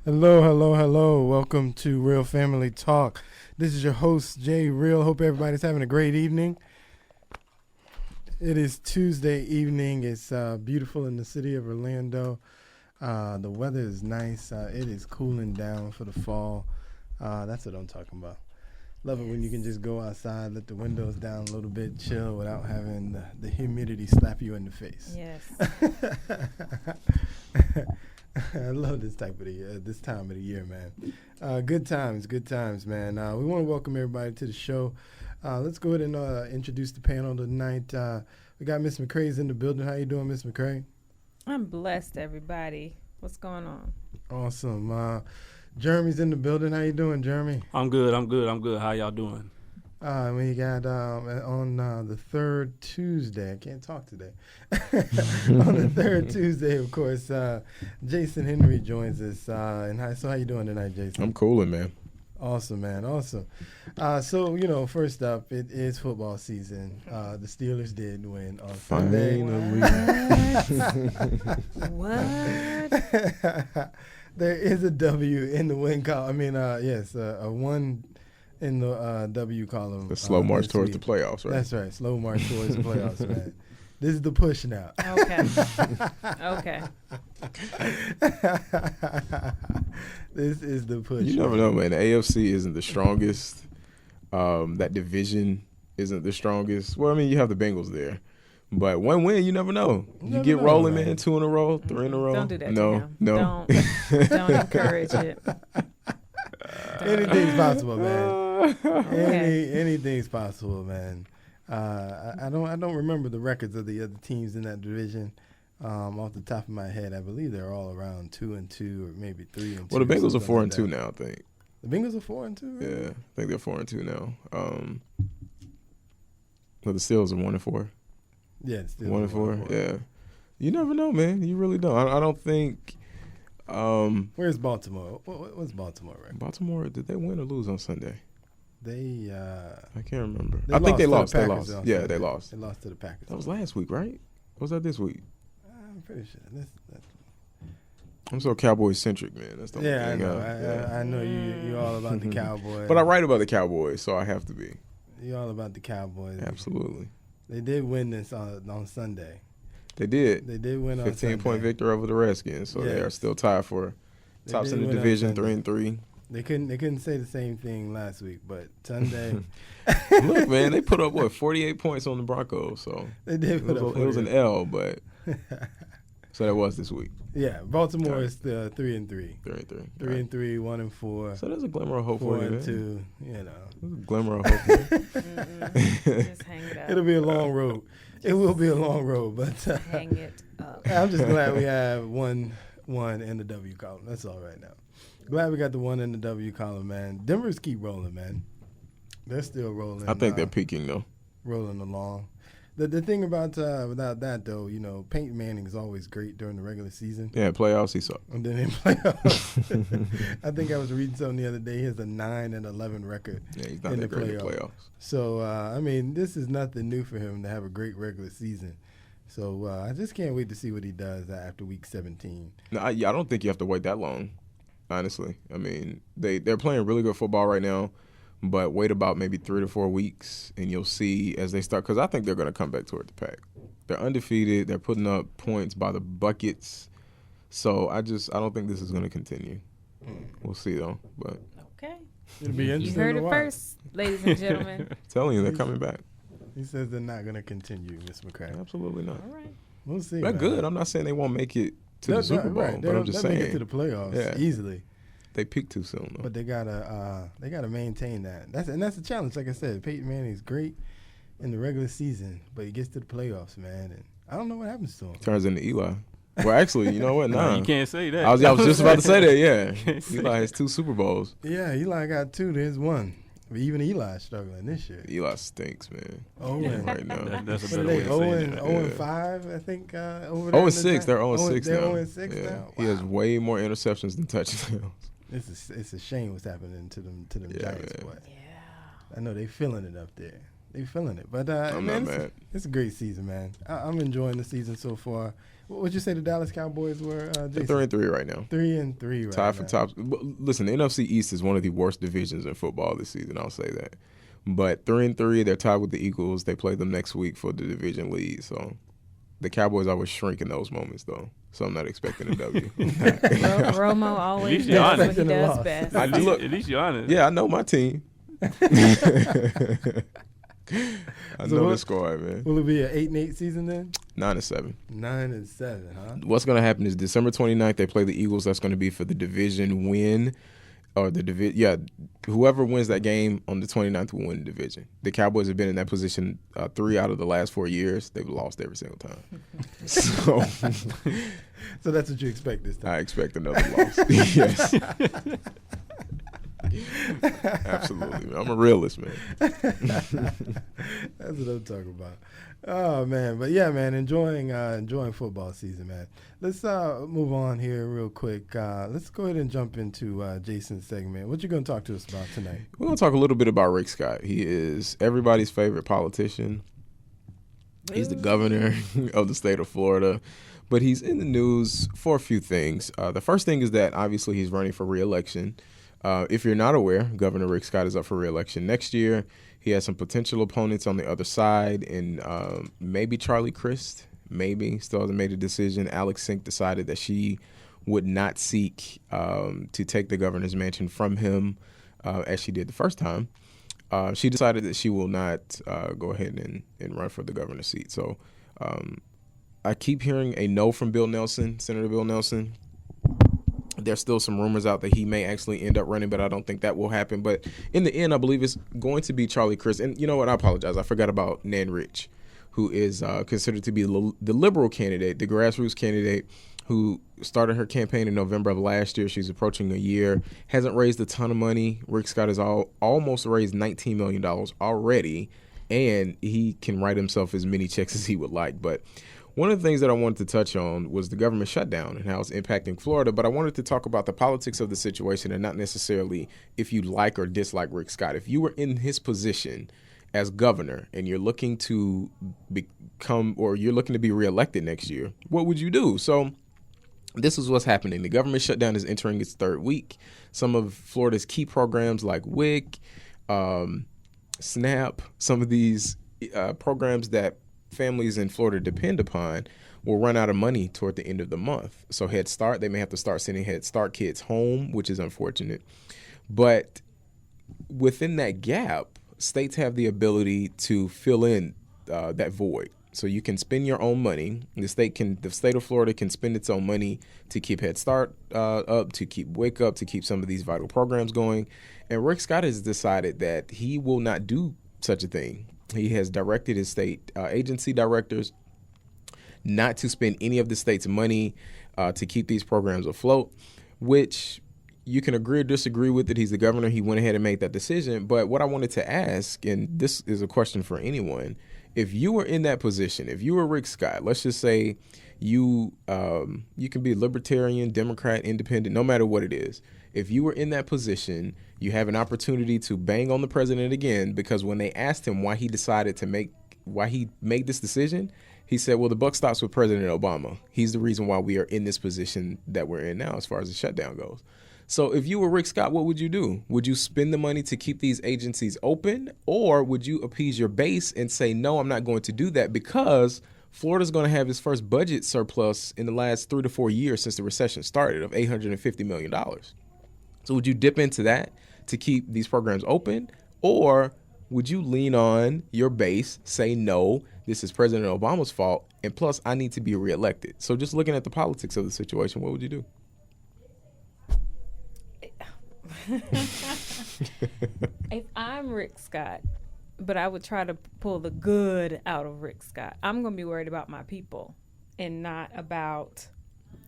Hello, hello, hello. Welcome to Real Family Talk. This is your host, Jay Real. Hope everybody's having a great evening. It is Tuesday evening. It's beautiful in the city of Orlando. The weather is nice. It is cooling down for the fall. That's what I'm talking about. Love it when you can just go outside, let the windows down a little bit, chill without having the humidity slap you in the face. Yes. I love this time of the year, man. Good times, man. We want to welcome everybody to the show. Let's go ahead and introduce the panel tonight. We got Miss McCrae's in the building. How you doing, Miss McCrae? I'm blessed, everybody. What's going on? Awesome. Jeremy's in the building. How you doing, Jeremy? I'm good. How y'all doing? We got on the third Tuesday. I can't talk today. On the third Tuesday, of course, Jason Henry joins us. So how you doing tonight, Jason? I'm coolin', man. Awesome, man. Awesome. First up, it is football season. The Steelers did win on Sunday. What? There is a W in the win column. A one in the W column. The slow march towards the playoffs, right? That's right. Slow march towards the playoffs, man. This is the push now. Okay. This is the push. You never know, man. The AFC isn't the strongest. That division isn't the strongest. Well, I mean, you have the Bengals there. But one win, you never know. You get rolling, man. 2 in a row, 3 in a row. Don't do that. No. Don't encourage it. Anything's possible, man. Okay. Anything's possible, man. I don't remember the records of the other teams in that division. Off the top of my head, I believe they're all around 2-2 or maybe 3-2. Well, the Bengals are 4-2 now, I think. The Bengals are 4-2. Really? Yeah, I think they're 4-2 now. But the Steelers are 1-4. Yeah, it's still 1-4. Yeah, you never know, man. You really don't. I don't think. Where's Baltimore? What's Baltimore right? Baltimore, did they win or lose on Sunday? They I can't remember. I think they lost. They lost. Yeah, they lost. They lost to the Packers. That was last week, right? Or was that this week? I'm pretty sure. I'm so Cowboys centric, man. That's the only I thing. know. I know you're all about the Cowboys. But I write about the Cowboys, so I have to be. You're all about the Cowboys. Absolutely. They did win this on Sunday. They did. They did win on Sunday. 15-point victory over the Redskins, so they are still tied for tops in the division, 3-3. They couldn't say the same thing last week, but Sunday. Look, man, they put up 48 points on the Broncos, so they did put up. It was an L, but so that was this week. Yeah, Baltimore is still 3-3. 3-3. 3-3, 1-4. So there's a glimmer of hope for you, 4-2. You know, there's a glimmer of hope for you. Just hang it up. It'll be a long road. It will be a long road, but Hang it up. I'm just glad we have one in the W column. That's all right now. Glad we got the one in the W column, man. Denver's keep rolling, man. They're still rolling. I think they're peaking, though. Rolling along. The thing about without that, though, you know, Peyton Manning is always great during the regular season. Yeah, playoffs, he sucked. And then in playoffs, I think I was reading something the other day. He has a 9-11 record Yeah, he's not in that the great in the playoffs. So, this is nothing new for him to have a great regular season. So, I just can't wait to see what he does after Week 17. No, I don't think you have to wait that long, honestly. I mean, they're playing really good football right now. But wait about maybe 3 to 4 weeks, and you'll see as they start. Because I think they're going to come back toward the pack. They're undefeated. They're putting up points by the buckets. So I don't think this is going to continue. We'll see though. But Okay. It'll be interesting. You heard to it watch. first, ladies and gentlemen. telling you, they're coming back. He says they're not going to continue, Miss McCray. Absolutely not. All right. We'll see. They're man. good. I'm not saying they won't make it to the Super Bowl, right. but I'm just they'll saying make it to the playoffs easily. They peaked too soon, though. But they gotta maintain that. That's the challenge. Like I said, Peyton Manning's great in the regular season, but he gets to the playoffs, man, and I don't know what happens to him. Turns into Eli. Well, actually, you know what? Nah, you can't say that. I was just about to say that. Yeah, Eli has 2 Super Bowls. Yeah, Eli got 2 to his 1. But even Eli's struggling this year. Eli stinks, man. Right now. That's a But better way they to say that. 0-5, I think. Over there 0-6. They're 0-6 now. They're 0-6 now. Wow. He has way more interceptions than touchdowns. It's a shame what's happening to them Giants, man. boy. Yeah. I know they feeling it up there. They feeling it. But I'm man, not mad. It's a great season, man. I'm enjoying the season so far. What'd you say the Dallas Cowboys were, They're Jason? 3-3 right now. 3-3 right Tied for now. top. Listen, the NFC East is one of the worst divisions in football this season. I'll say that. But 3-3, they're tied with the Eagles. They play them next week for the division lead. So the Cowboys always shrink in those moments, though. So I'm not expecting a W. Romo always least you're does what honest. he does Lost. best. I do look. At least you're honest. Yeah, I know my team. I So know what- the squad, man. Will it be an 8-8 season then? 9-7. 9-7, huh? What's going to happen is December 29th, they play the Eagles. That's going to be for the division win. Or the division, yeah, whoever wins that game on the 29th will win the division. The Cowboys have been in that position 3 out of the last 4 years. They've lost every single time. So So that's what you expect this time. I expect another loss. Yes. Absolutely. I'm a realist, man. That's what I'm talking about. Oh man, but yeah, man, enjoying football season, man. Let's move on here real quick. Let's go ahead and jump into Jason's segment. What you gonna talk to us about tonight? We're going to talk a little bit about Rick Scott. He is everybody's favorite politician. He's the governor of the state of Florida, but he's in the news for a few things. The first thing is that obviously he's running for re-election. If you're not aware, Governor Rick Scott is up for re-election next year. He has some potential opponents on the other side, and maybe Charlie Crist, maybe, still hasn't made a decision. Alex Sink decided that she would not seek to take the governor's mansion from him as she did the first time. She decided that she will not go ahead and run for the governor's seat. So I keep hearing a no from Bill Nelson, Senator Bill Nelson. There's still some rumors out that he may actually end up running, but I don't think that will happen. But in the end, I believe it's going to be Charlie Crist. And you know what? I apologize. I forgot about Nan Rich, who is considered to be the liberal candidate, the grassroots candidate who started her campaign in November of last year. She's approaching a year, hasn't raised a ton of money. Rick Scott has almost raised $19 million already, and he can write himself as many checks as he would like. But one of the things that I wanted to touch on was the government shutdown and how it's impacting Florida, but I wanted to talk about the politics of the situation and not necessarily if you like or dislike Rick Scott. If you were in his position as governor and you're looking to become or you're looking to be reelected next year, what would you do? So this is what's happening. The government shutdown is entering its third week. Some of Florida's key programs like WIC, SNAP, some of these programs that families in Florida depend upon will run out of money toward the end of the month. So Head Start, they may have to start sending Head Start kids home, which is unfortunate. But within that gap, states have the ability to fill in that void. So you can spend your own money. The state of Florida can spend its own money to keep Head Start up, to keep WIC up, to keep some of these vital programs going. And Rick Scott has decided that he will not do such a thing. He has directed his state agency directors not to spend any of the state's money to keep these programs afloat, which you can agree or disagree with it. He's the governor. He went ahead and made that decision. But what I wanted to ask, and this is a question for anyone, if you were in that position, if you were Rick Scott, let's just say you can be libertarian, Democrat, independent, no matter what it is. If you were in that position, you have an opportunity to bang on the president again, because when they asked him why he made this decision, he said, well, the buck stops with President Obama. He's the reason why we are in this position that we're in now as far as the shutdown goes. So if you were Rick Scott, what would you do? Would you spend the money to keep these agencies open, or would you appease your base and say, no, I'm not going to do that because Florida's going to have its first budget surplus in the last 3 to 4 years since the recession started of $850 million. So would you dip into that to keep these programs open, or would you lean on your base, say, no, this is President Obama's fault, and plus I need to be reelected? So just looking at the politics of the situation, what would you do? If I'm Rick Scott, but I would try to pull the good out of Rick Scott, I'm going to be worried about my people and not about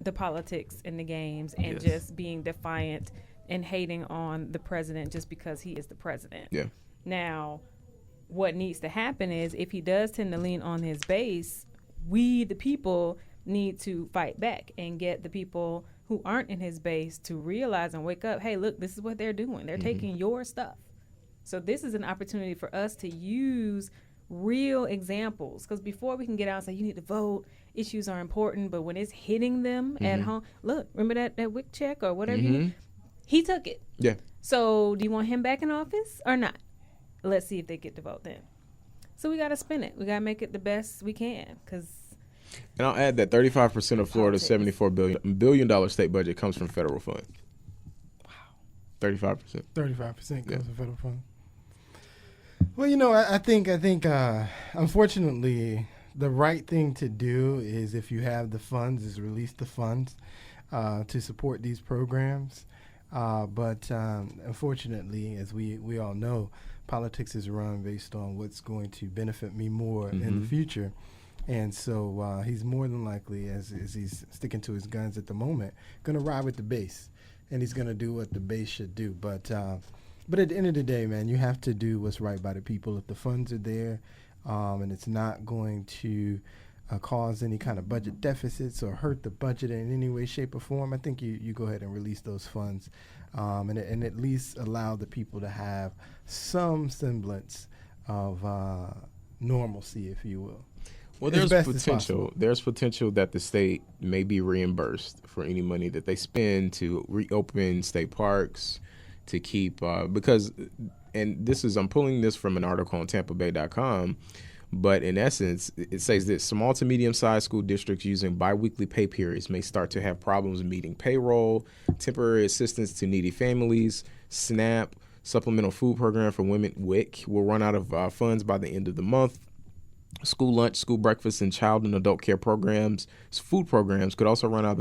the politics and the games and just being defiant and hating on the president just because he is the president. Yeah. Now, what needs to happen is if he does tend to lean on his base, we, the people, need to fight back and get the people who aren't in his base to realize and wake up, hey, look, this is what they're doing. They're taking your stuff. So this is an opportunity for us to use real examples, because before we can get out and say you need to vote, issues are important, but when it's hitting them at home, look, remember that WIC check or whatever he took it. Yeah. So do you want him back in office or not? Let's see if they get to vote then. So we got to spin it. We got to make it the best we can, because. And I'll add that 35% of Florida's $74 billion state budget comes from federal funds. Wow. 35%. 35% comes from federal funds. Well, I think unfortunately, the right thing to do is, if you have the funds, is release the funds to support these programs. But unfortunately, as we all know, politics is run based on what's going to benefit me more in the future. And so he's more than likely, as he's sticking to his guns at the moment, going to ride with the base. And he's going to do what the base should do. But at the end of the day, man, you have to do what's right by the people. If the funds are there and it's not going to cause any kind of budget deficits or hurt the budget in any way, shape, or form, I think you go ahead and release those funds and at least allow the people to have some semblance of normalcy, if you will. Well, there's potential. There's potential that the state may be reimbursed for any money that they spend to reopen state parks, to keep because, and I'm pulling this from an article on TampaBay.com, but in essence, it says that small to medium-sized school districts using biweekly pay periods may start to have problems meeting payroll, temporary assistance to needy families, SNAP, supplemental food program for women, WIC, will run out of funds by the end of the month. School lunch, school breakfast, and child and adult care programs, food programs could also run out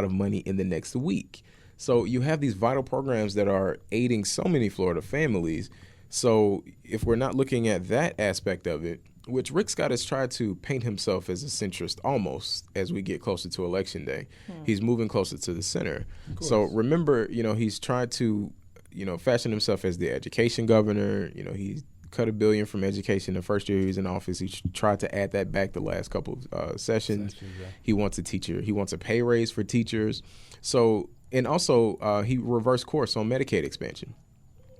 of money in the next week. So you have these vital programs that are aiding so many Florida families. So if we're not looking at that aspect of it, which Rick Scott has tried to paint himself as a centrist almost as we get closer to Election Day, he's moving closer to the center. So remember, he's tried to, fashion himself as the education governor. He's cut $1 billion from education the first year he was in office. He tried to add that back the last couple of sessions. Yeah. He wants a pay raise for teachers. So, and also he reversed course on Medicaid expansion.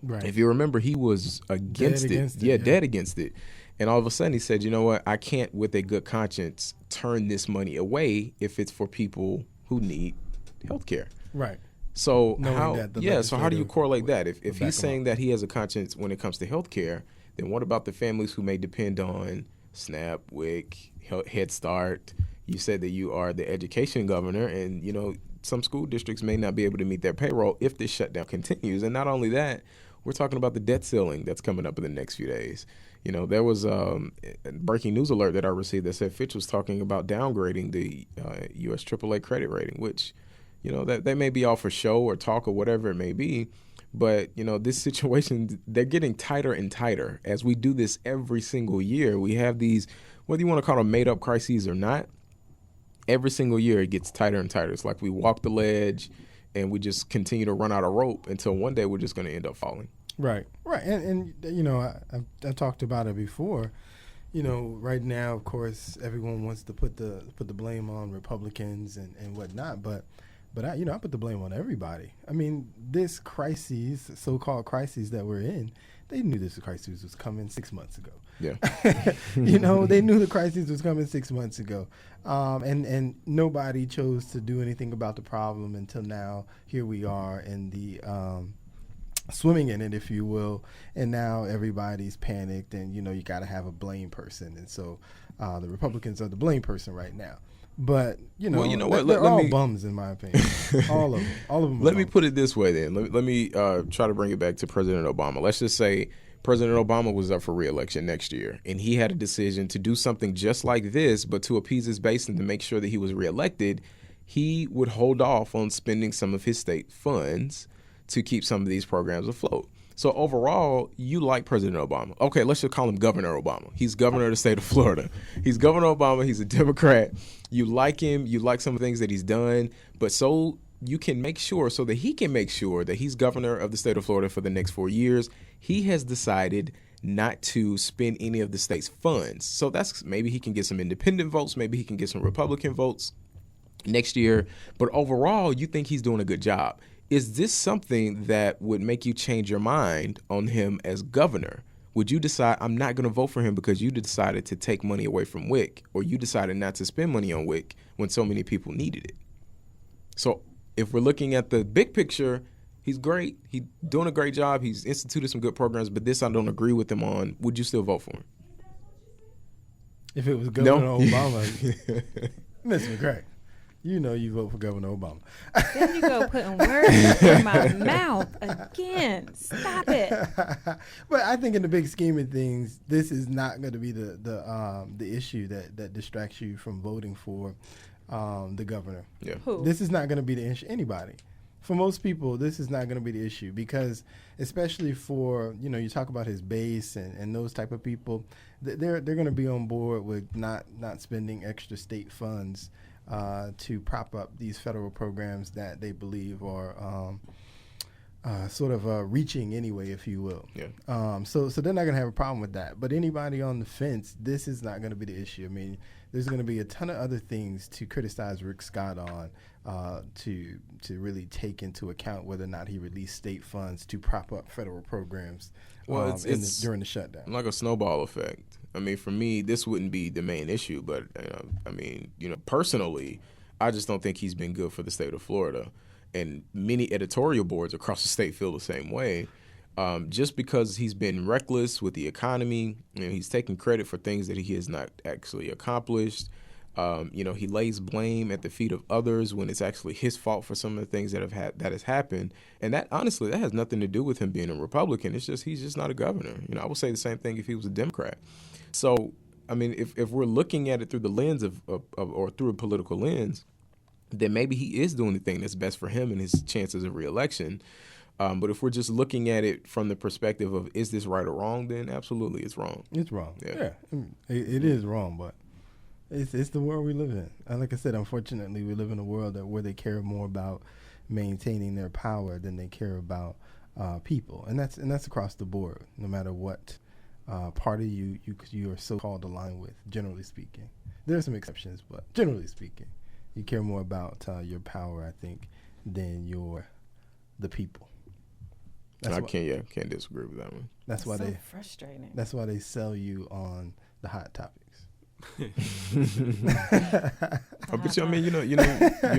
Right. If you remember, he was against it. Dead against it. And all of a sudden he said, you know what, I can't with a good conscience turn this money away if it's for people who need health care. Right. So how do you correlate that? If he's saying that he has a conscience when it comes to health care, then what about the families who may depend on SNAP, WIC, Head Start? You said that you are the education governor, and some school districts may not be able to meet their payroll if this shutdown continues. And not only that, we're talking about the debt ceiling that's coming up in the next few days. There was a breaking news alert that I received that said Fitch was talking about downgrading the U.S. AAA credit rating, which, that they may be all for show or talk or whatever it may be. But, this situation, they're getting tighter and tighter. As we do this every single year, we have these, whether you want to call them made-up crises or not, every single year it gets tighter and tighter. It's like we walk the ledge and we just continue to run out of rope until one day we're just going to end up falling. Right. And I've talked about it before. Right now, of course, everyone wants to put the blame on Republicans and whatnot, but I put the blame on everybody. I mean, this crisis, so-called crisis that we're in, they knew this crisis was coming 6 months ago. Yeah. They knew the crisis was coming 6 months ago. And nobody chose to do anything about the problem until now. Here we are in the swimming in it, if you will. And now everybody's panicked and, you got to have a blame person. And so the Republicans are the blame person right now. But, they're all bums in my opinion. All of them. Let me put it this way then. Let me try to bring it back to President Obama. Let's just say President Obama was up for re-election next year, and he had a decision to do something just like this, but to appease his base and to make sure that he was re-elected, he would hold off on spending some of his state funds to keep some of these programs afloat. So overall, you like President Obama. Okay, let's just call him Governor Obama. He's governor of the state of Florida. He's Governor Obama. He's a Democrat. You like him. You like some of the things that he's done. But so you can make sure, so that he can make sure that he's governor of the state of Florida for the next 4 years, he has decided not to spend any of the state's funds. So that's maybe he can get some independent votes. Maybe he can get some Republican votes next year. But overall, you think he's doing a good job. is this something that would make you change your mind on him as governor? Would you decide, I'm not going to vote for him because you decided to take money away from WIC, or you decided not to spend money on WIC when so many people needed it? So if we're looking at the big picture, he's great. He's doing a great job. He's instituted some good programs, but this I don't agree with him on. Would you still vote for him? If it was Governor Obama, Mr. McCray, you know you vote for Governor Obama. There you go, putting words in my mouth again. Stop it. But I think in the big scheme of things, this is not going to be the issue that distracts you from voting for the governor. Yeah. Who? This is not going to be the issue. Anybody. For most people, this is not going to be the issue because, especially for, you talk about his base and those type of people, they're going to be on board with not spending extra state funds to prop up these federal programs that they believe are sort of reaching anyway, if you will. Yeah. So they're not going to have a problem with that. But anybody on the fence, this is not going to be the issue. I mean, there's going to be a ton of other things to criticize Rick Scott on to really take into account whether or not he released state funds to prop up federal programs during the shutdown. Like a snowball effect. I mean, for me, this wouldn't be the main issue, but personally, I just don't think he's been good for the state of Florida. And many editorial boards across the state feel the same way. Just because he's been reckless with the economy, he's taking credit for things that he has not actually accomplished. He lays blame at the feet of others when it's actually his fault for some of the things that has happened. And that, honestly, that has nothing to do with him being a Republican. It's just he's just not a governor. I would say the same thing if he was a Democrat. So, I mean, if we're looking at it through the lens or through a political lens, then maybe he is doing the thing that's best for him and his chances of reelection. But if we're just looking at it from the perspective of is this right or wrong, then absolutely it's wrong. It's wrong. Yeah. It is wrong, but it's the world we live in. And like I said, unfortunately, we live in a world where they care more about maintaining their power than they care about people, and that's across the board, no matter what party you are so-called aligned with. Generally speaking, there are some exceptions, but generally speaking, you care more about your power, I think, than the people. Can't disagree with that one. That's why so frustrating. That's why they sell you on the hot topics. But you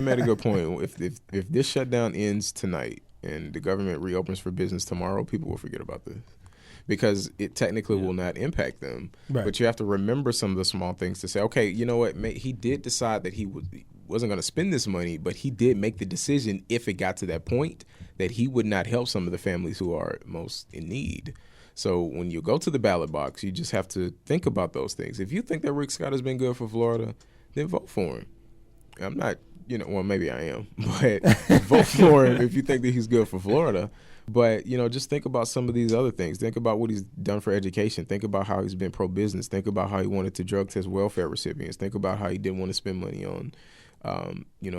made a good point. If this shutdown ends tonight and the government reopens for business tomorrow, people will forget about this because it technically will not impact them. Right. But you have to remember some of the small things to say, okay, you know what? He did decide that he wasn't going to spend this money, but he did make the decision if it got to that point that he would not help some of the families who are most in need. So when you go to the ballot box, you just have to think about those things. If you think that Rick Scott has been good for Florida, then vote for him. I'm not, well, maybe I am, but vote for him if you think that he's good for Florida. But, just think about some of these other things. Think about what he's done for education. Think about how he's been pro-business. Think about how he wanted to drug test welfare recipients. Think about how he didn't want to spend money on,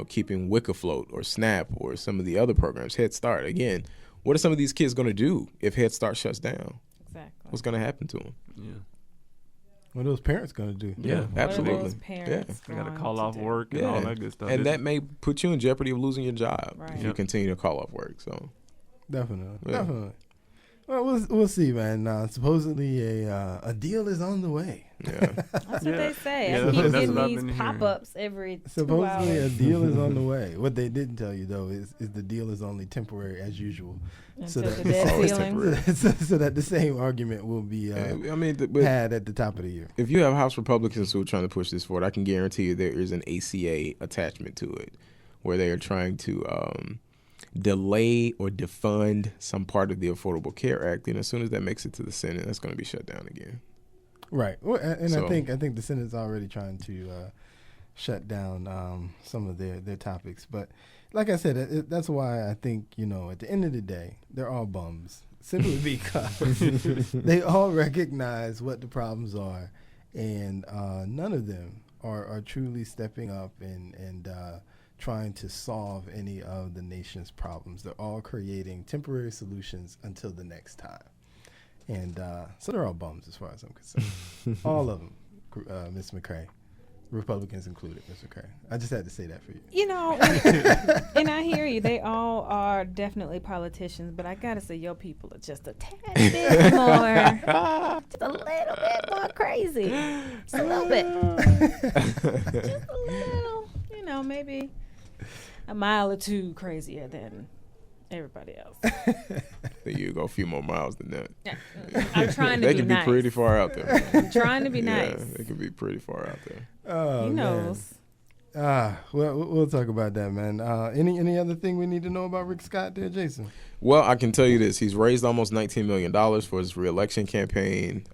keeping WIC afloat or SNAP or some of the other programs. Head Start. Again, what are some of these kids going to do if Head Start shuts down? Exactly. What's going to happen to them? Yeah. What are those parents going to do? Yeah, absolutely. What are those parents They got to going call off do? work and all that good stuff. And that may put you in jeopardy of losing your job Right. if you continue to call off work. So Definitely. Well, we'll see, man. Supposedly a deal is on the way. Yeah. That's what they say. Yeah, I that's keep what getting I've these been hearing. pop-ups every 2 Supposedly a hours deal is on the way. What they didn't tell you, though, is the deal is only temporary as usual. until that- the dead Always ceiling. temporary. so that the same argument will be but had at the top of the year. if you have House Republicans who are trying to push this forward, I can guarantee you there is an ACA attachment to it where they are trying to delay or defund some part of the Affordable Care Act. And as soon as that makes it to the Senate, that's going to be shut down again. Right. Well, and So- I think the Senate's already trying to shut down some of their topics. But like I said, that's why I think, at the end of the day, they're all bums. Simply because they all recognize what the problems are. And none of them are truly stepping up and trying to solve any of the nation's problems. They're all creating temporary solutions until the next time. And so they're all bums as far as I'm concerned. All of them, Ms. McCray. Republicans included, Mr. Craig. I just had to say that for you. You know, and I hear you. They all are definitely politicians, but I gotta say, your people are just a tad bit more, just a little bit more crazy. Just a little bit. Just a little, maybe a mile or two crazier than everybody else. There you go, a few more miles than that. Yeah. I'm trying to they be can nice. be pretty far out there. I'm trying to be nice. Yeah, they can be pretty far out there. Oh, He knows. Well, we'll talk about that, man. Any other thing we need to know about Rick Scott there, Jason? Well, I can tell you this. He's raised almost $19 million for his reelection campaign.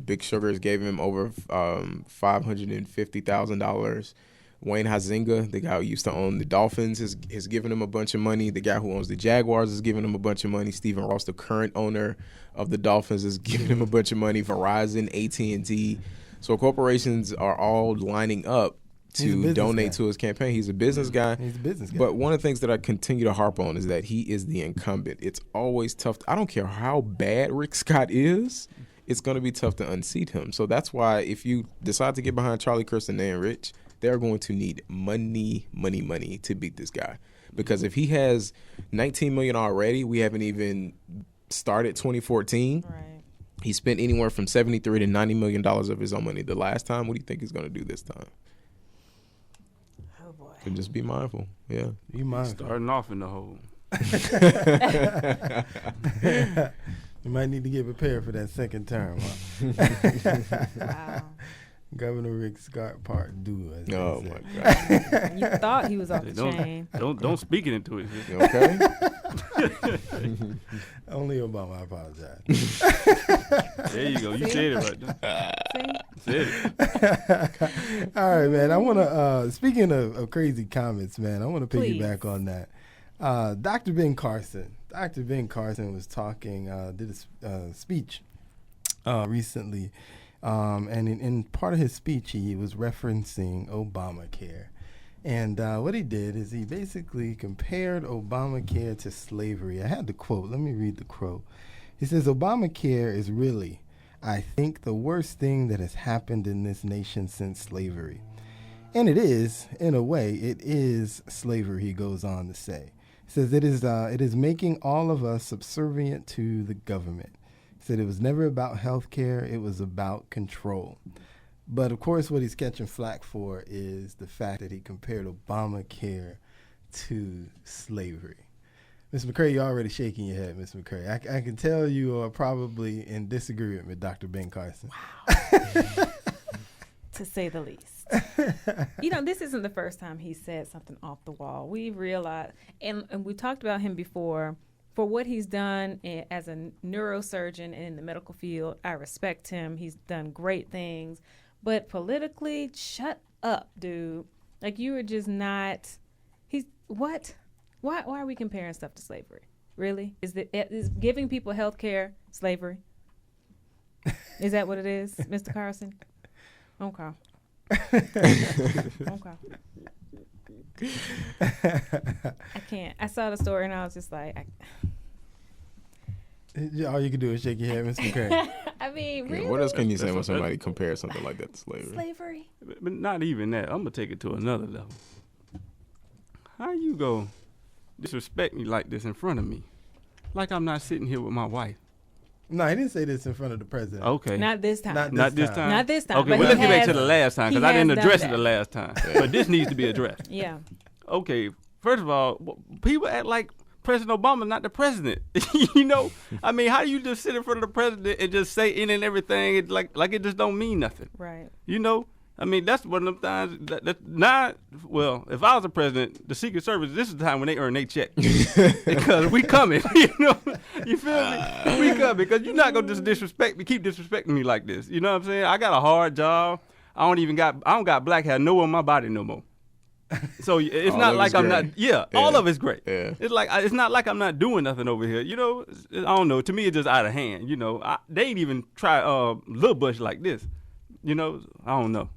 Big Sugar's gave him over $550,000. Wayne Huizenga, the guy who used to own the Dolphins, has given him a bunch of money. The guy who owns the Jaguars is giving him a bunch of money. Stephen Ross, the current owner of the Dolphins, is giving him a bunch of money. Verizon, AT&T. So corporations are all lining up to donate to his campaign. He's a business guy. He's a business guy. But one of the things that I continue to harp on is that he is the incumbent. It's always tough. I don't care how bad Rick Scott is, it's going to be tough to unseat him. So that's why if you decide to get behind Charlie, Kirsten, and Rich, they're going to need money to beat this guy. Because if he has $19 million already, we haven't even started 2014. Right. He spent anywhere from $73 to $90 million of his own money the last time. What do you think he's going to do this time? Oh boy. So just be mindful. Yeah. Be mindful. Starting off in the hole. You might need to get prepared for that second term. Huh? Wow. Governor Rick Scott Part 2. Oh my God. You thought he was off the Don't- chain. Don't speak it into it. You okay? Only Obama, I apologize. There you go. You said it right there. See? Said it. All right, man. I want to, speaking of crazy comments, man, I want to Please. piggyback on that. Dr. Ben Carson. Dr. Ben Carson was talking, did a speech recently. And in part of his speech, he was referencing Obamacare. And what he did is he basically compared Obamacare to slavery. I had the quote. Let me read the quote. He says, Obamacare is really, I think, the worst thing that has happened in this nation since slavery. And it is, in a way, it is slavery, he goes on to say. He says, it is making all of us subservient to the government. He said it was never about health care, it was about control. But, of course, what he's catching flack for is the fact that he compared Obamacare to slavery. Ms. McCray, you're already shaking your head, Ms. McCray. I can tell you are probably in disagreement with Dr. Ben Carson. Wow. To say the least. This isn't the first time he said something off the wall. We realized, and we talked about him before, for what he's done as a neurosurgeon in the medical field. I respect him. He's done great things. But politically, shut up, dude. Like, you are just not, what? Why are we comparing stuff to slavery? Really? Is giving people health care slavery? Is that what it is, Mr. Carson? Okay. Okay. I can't. I saw the story and I was just like, all you can do is shake your head, Ms. McCray. I mean, Yeah, really? what else can you say when somebody compares something like that to slavery? Slavery? But not even that. I'm gonna take it to another level. How you go disrespect me like this in front of me, like I'm not sitting here with my wife? No, he didn't say this in front of the president. Okay. Not this time. Not this time. Not this time. Okay, But well, he let's get back has- to the last time because he I didn't has address done it the that. last time. But this needs to be addressed. Yeah. Okay, first of all, people act like President Obama not the president. I mean, how do you just sit in front of the president and just say in and everything? It's like it just don't mean nothing. Right. I mean, that's one of them times well, if I was the president, the Secret Service, this is the time when they earn their check. Because we coming, you feel me? We coming, because you're not going to just disrespect me, keep disrespecting me like this. You know what I'm saying? I got a hard job. I don't got black hair nowhere on my body no more. So it's All not of like it's I'm great. not, yeah, all of it's great. Yeah. It's like, it's not like I'm not doing nothing over here. I don't know. To me, it's just out of hand. They ain't even try Lil Bush like this. I don't know.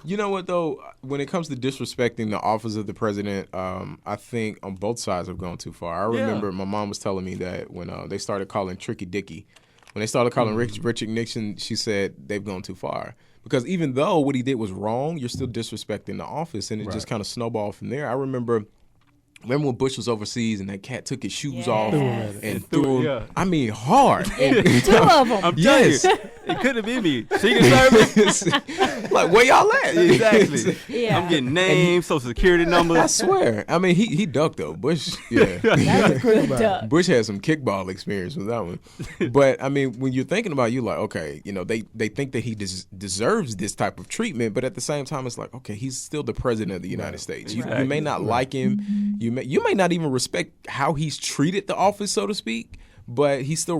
You know what, though? When it comes to disrespecting the office of the president, I think on both sides have gone too far. I remember my mom was telling me that when they started calling Tricky Dicky When they started calling Richard Nixon, she said they've gone too far. Because even though what he did was wrong, you're still disrespecting the office, and it just kind of snowballed from there. I remember when Bush was overseas and that cat took his shoes off and threw him. Yeah. I mean, hard. Two of them. I'm telling you, it could have been me. Secret Service. Like, where y'all at? Exactly. Yeah. I'm getting names, social security numbers. I swear. I mean, he ducked though. Bush, That's a good duck. Bush had some kickball experience with that one. But I mean, when you're thinking about it, you're like, okay, they think that he deserves this type of treatment, but at the same time, it's like, okay, he's still the president of the United States. You may not like him. You may not even respect how he's treated the office, so to speak. But he's still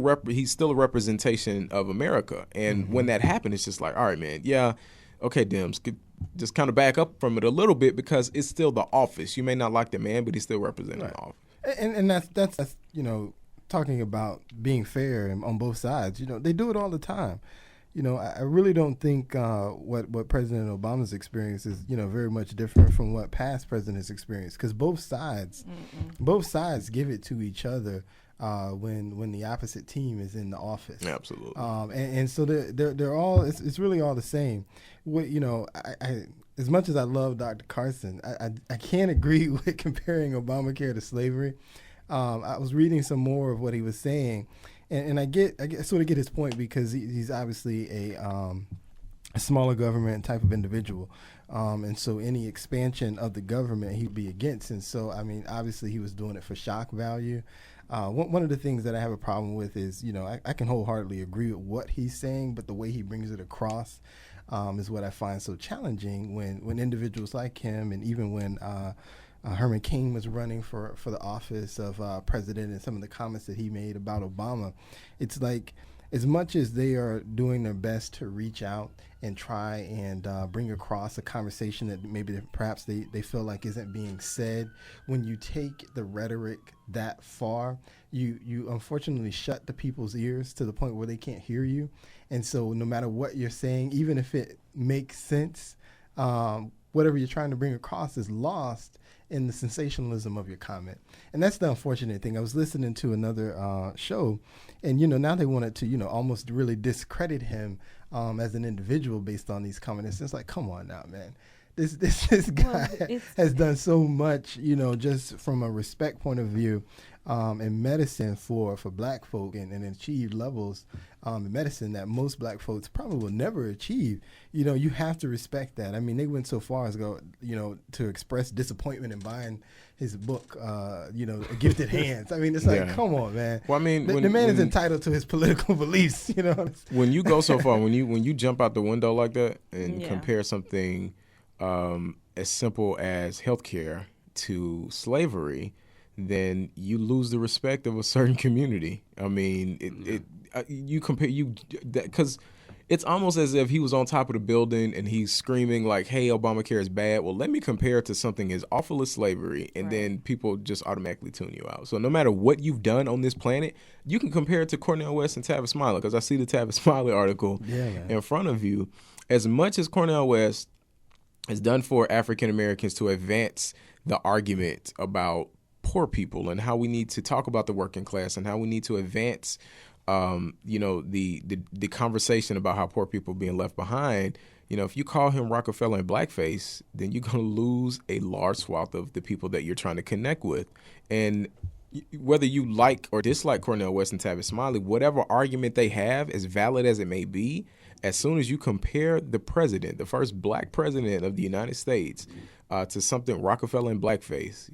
a representation of America. And when that happened, it's just like, all right, man, yeah, okay, Dems, just kind of back up from it a little bit because it's still the office. You may not like the man, but he's still representing the office. And that's talking about being fair on both sides. They do it all the time. I really don't think what President Obama's experience is, very much different from what past presidents experienced, because both sides give it to each other when the opposite team is in the office. Absolutely. And so they're all it's really all the same. I as much as I love Dr. Carson, I can't agree with comparing Obamacare to slavery. I was reading some more of what he was saying. And I sort of get his point, because he's obviously a smaller government type of individual. And so any expansion of the government he'd be against. And so, I mean, obviously he was doing it for shock value. One of the things that I have a problem with is, I can wholeheartedly agree with what he's saying, but the way he brings it across is what I find so challenging when individuals like him, and even when Herman Cain was running for the office of president, and some of the comments that he made about Obama, it's like, as much as they are doing their best to reach out and try and bring across a conversation that perhaps they feel like isn't being said, when you take the rhetoric that far, you unfortunately shut the people's ears to the point where they can't hear you. And so no matter what you're saying, even if it makes sense, whatever you're trying to bring across is lost in the sensationalism of your comment. And that's the unfortunate thing. I was listening to another show, and now they wanted to almost really discredit him as an individual based on these comments. It's like, come on now, man. This guy has done so much, just from a respect point of view, in medicine for black folk, and achieved levels in medicine that most black folks probably will never achieve. You have to respect that. I mean, they went so far as to express disappointment in buying his book, Gifted Hands. I mean, it's like, come on, man. Well, I mean, the man is entitled to his political beliefs. When you go so far, when you jump out the window like that and compare something as simple as healthcare to slavery, then you lose the respect of a certain community. I mean, because it's almost as if he was on top of the building and he's screaming like, hey, Obamacare is bad. Well, let me compare it to something as awful as slavery, and then people just automatically tune you out. So no matter what you've done on this planet, you can compare it to Cornel West and Tavis Smiley, because I see the Tavis Smiley article in front of you. As much as Cornel West has done for African Americans to advance the argument about poor people and how we need to talk about the working class and how we need to advance the conversation about how poor people are being left behind, if you call him Rockefeller in blackface, then you're going to lose a large swath of the people that you're trying to connect with. And whether you like or dislike Cornel West and Tavis Smiley, whatever argument they have, as valid as it may be, as soon as you compare the president, the first black president of the United States, to something Rockefeller in blackface,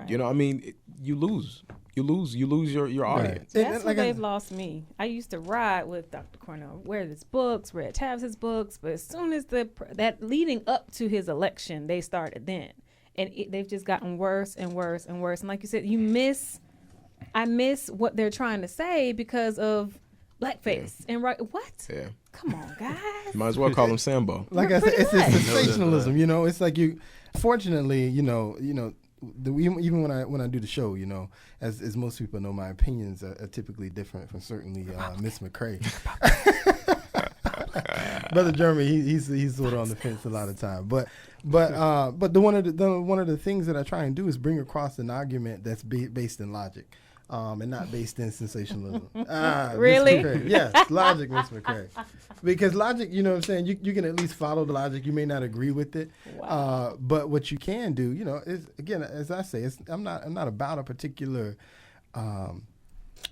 you lose. You lose your audience. That's where they've lost me. I used to ride with Dr. Cornell, read his books, read Tavis's books, but as soon as that leading up to his election, they started then. And they've just gotten worse and worse and worse. And like you said, I miss what they're trying to say because of blackface. And what? Yeah. Come on, guys. You might as well call him Sambo. Like I said, it's sensationalism. It's like fortunately, even when I do the show, as most people know, my opinions are typically different from certainly Miss McCrae. Brother Jeremy, he's sort of on the fence a lot of time, but one of the things that I try and do is bring across an argument that's based in logic. and not based in sensationalism. Really? Miss McCray. Yes, logic, Miss McCray. Because logic, you know what I'm saying, you can at least follow the logic. You may not agree with it, Wow. but what you can do, you know, is, again, as I say, I'm not about a particular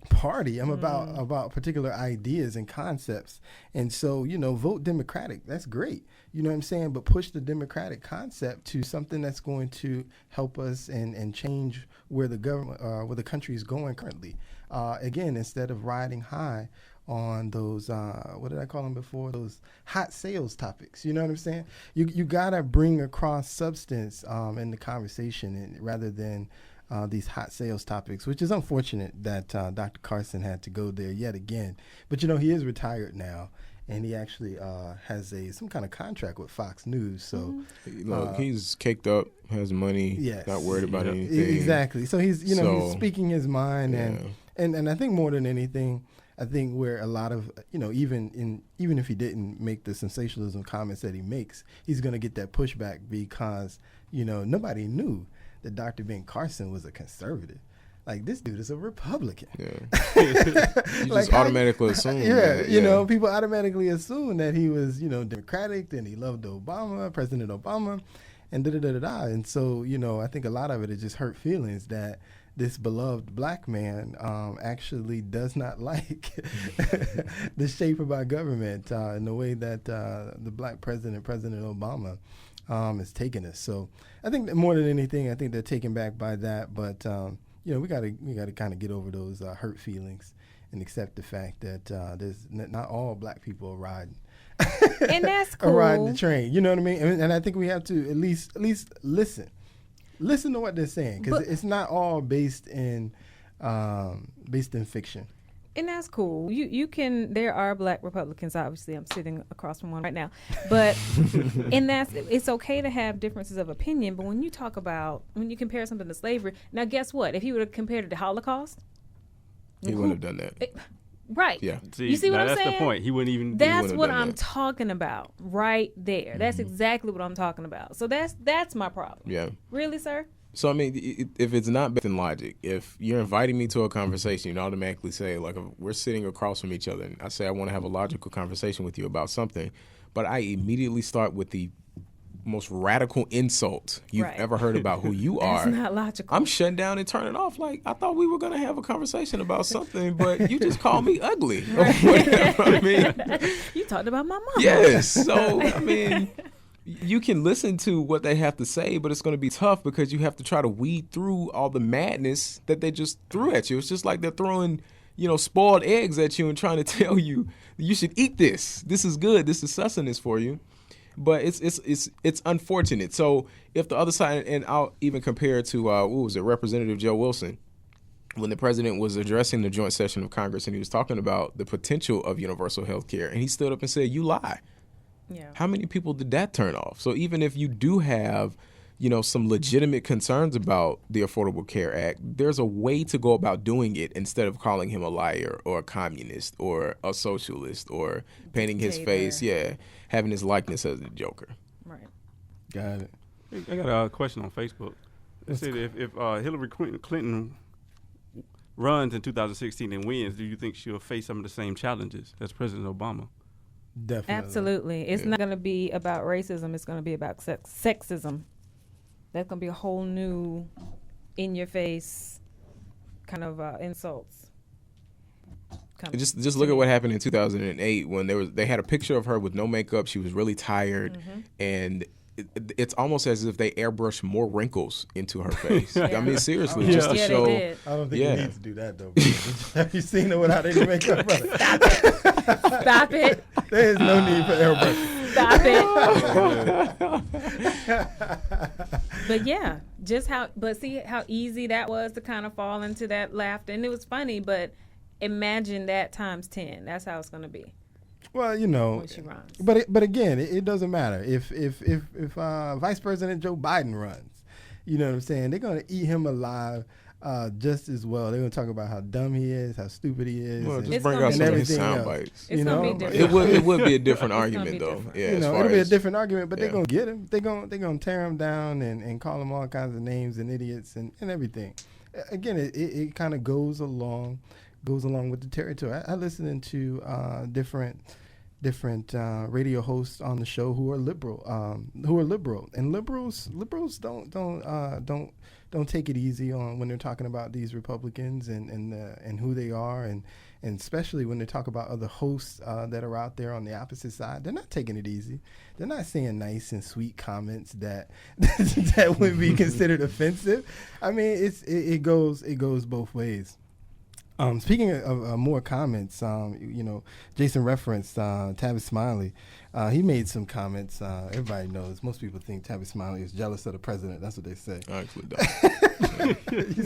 party. I'm about particular ideas and concepts. And so, you know, vote Democratic. That's great. You know what I'm saying? But push the Democratic concept to something that's going to help us and change where the government, where the country is going currently. Again, instead of riding high on those, what did I call them before? Those hot sales topics. You know what I'm saying? You gotta bring across substance in the conversation, and rather than these hot sales topics, which is unfortunate that Dr. Carson had to go there yet again. But, you know, he is retired now, and he actually has some kind of contract with Fox News. So, Look, he's caked up, has money, yes, not worried about anything. Exactly. So he's, you know, he's speaking his mind, yeah. and I think more than anything, I think where a lot of, you know, even if he didn't make the sensationalism comments that he makes, he's going to get that pushback because, you know, nobody knew that Dr. Ben Carson was a conservative. Like, this dude is a Republican. Yeah. You Like, just automatically assume. Yeah, that, you know, people automatically assume that he was, you know, Democratic, and he loved President Obama, and da-da-da-da-da. And so, you know, I think a lot of it is just hurt feelings that this beloved black man actually does not like the shape of our government in the way that the black president, President Obama, is taking us. So I think that more than anything, I think they're taken back by that. But you know, we gotta kind of get over those hurt feelings and accept the fact that there's not all black people are riding. And that's cool. Are riding the train. You know what I mean? And I think we have to at least listen. Listen to what they're saying, because it's not all based in fiction. And that's cool. You can. There are black Republicans. Obviously, I'm sitting across from one right now. But it's okay to have differences of opinion. But when you compare something to slavery, now guess what? If he would have compared it to Holocaust, he wouldn't have done that. Right. Yeah. You see what I'm saying? That's the point. He wouldn't even. That's what I'm talking about right there. That's exactly what I'm talking about. So that's my problem. Yeah. Really, sir? So, I mean, if it's not based in logic, if you're inviting me to a conversation, you automatically say, like, if we're sitting across from each other, and I say I want to have a logical conversation with you about something, but I immediately start with the most radical insult you've ever heard about who you are. That's not logical. I'm shutting down and turning off. Like, I thought we were going to have a conversation about something, but you just called me ugly. Or whatever. I mean, you talked about my mom. yes. So, I mean, you can listen to what they have to say, but it's going to be tough because you have to try to weed through all the madness that they just threw at you. It's just like they're throwing, you know, spoiled eggs at you and trying to tell you you should eat this. This is good. This is sustenance for you. But it's unfortunate. So if the other side, and I'll even compare it to Representative Joe Wilson, when the president was addressing the joint session of Congress and he was talking about the potential of universal health care, and he stood up and said, "You lie." Yeah. How many people did that turn off? So even if you do have, you know, some legitimate concerns about the Affordable Care Act, there's a way to go about doing it instead of calling him a liar or a communist or a socialist or painting his face, having his likeness as the Joker. Right. Got it. I got a question on Facebook. It said if Hillary Clinton runs in 2016 and wins, do you think she'll face some of the same challenges as President Obama? Definitely. Absolutely. It's not going to be about racism. It's going to be about sexism. That's going to be a whole new, in-your-face kind of insults. Just look at what happened in 2008 when they had a picture of her with no makeup. She was really tired, and it's almost as if they airbrushed more wrinkles into her face. I mean, seriously, just to show. They did. I don't think you need to do that, though. Have you seen her without any makeup, brother? Stop it. There is no need for airbrushing. Stop it. But yeah, see how easy that was to kind of fall into that laughter. And it was funny, but imagine that times 10. That's how it's going to be. Well, you know, when she runs. But again, it doesn't matter if Vice President Joe Biden runs. You know what I'm saying? They're going to eat him alive just as well. They're going to talk about how dumb he is, how stupid he is. Well, just bring out some of his sound bites. It's going to be different. It would be a different argument, though. Yeah, you know, it'll be a different argument, but they're going to get him. They're going to tear him down and call him all kinds of names and idiots and everything. again, it kind of goes along with the territory. I listen to different radio hosts on the show who are liberal, and liberals don't take it easy on when they're talking about these Republicans and who they are, and especially when they talk about other hosts that are out there on the opposite side. They're not taking it easy. They're not saying nice and sweet comments that that would be considered offensive. I mean, it goes both ways. Speaking of more comments, Jason referenced Tavis Smiley. He made some comments. Everybody knows. Most people think Tavis Smiley is jealous of the president. That's what they say. I actually don't.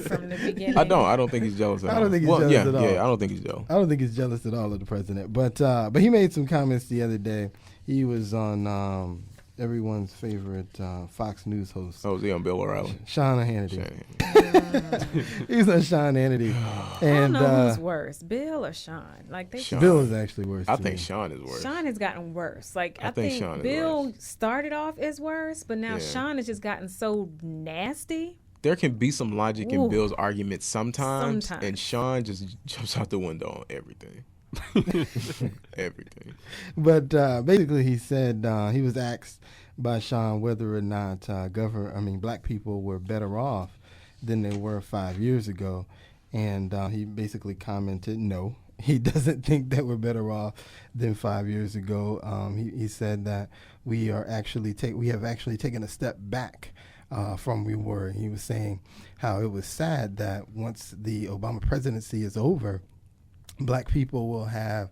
From the beginning. I don't think he's jealous at all. I don't think he's jealous at all. Yeah, I don't think he's jealous. I don't think he's jealous at all of the president. But he made some comments the other day. He was on everyone's favorite Fox News host. Oh, was he on Bill O'Reilly? Sean Hannity. He was on Sean Hannity. And I don't know who's worse, Bill or Sean. Like Sean. Bill is actually worse. I to think me. Sean is worse. Sean has gotten worse. Like I think think Sean is Bill worse. started off as worse, but now Yeah. Sean has just gotten so nasty. There can be some logic in Ooh. Bill's arguments sometimes, Sometimes. and Sean just jumps out the window on everything. Everything. But basically, he said he was asked by Sean whether or not black people were better off than they were 5 years ago, and he basically commented, no, he doesn't think that we're better off than 5 years ago. He said that we have actually taken a step back from we were. He was saying how it was sad that once the Obama presidency is over, black people will have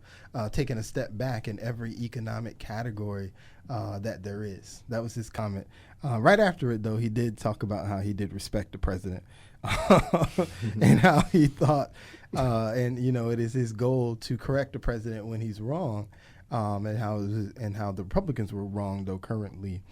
taken a step back in every economic category that there is. That was his comment. Right after it, though, he did talk about how he did respect the president and how he thought, it is his goal to correct the president when he's wrong, and how the Republicans were wrong, though, currently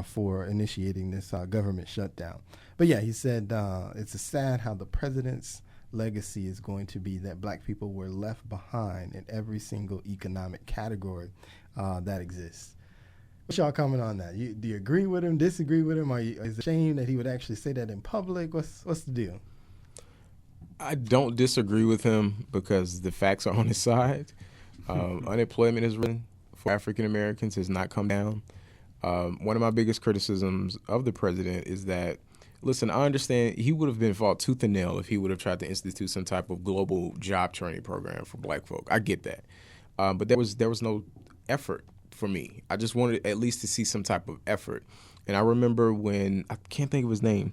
for initiating this government shutdown. But yeah, he said it's sad how the president's legacy is going to be that black people were left behind in every single economic category that exists. What's y'all comment on that? Do you agree with him, disagree with him? Is it a shame that he would actually say that in public? What's the deal? I don't disagree with him because the facts are on his side. Unemployment has risen for African Americans, has not come down. One of my biggest criticisms of the president is that, listen, I understand he would have been fought tooth and nail if he would have tried to institute some type of global job training program for black folk. I get that. But there was no effort for me. I just wanted at least to see some type of effort. And I remember when, I can't think of his name,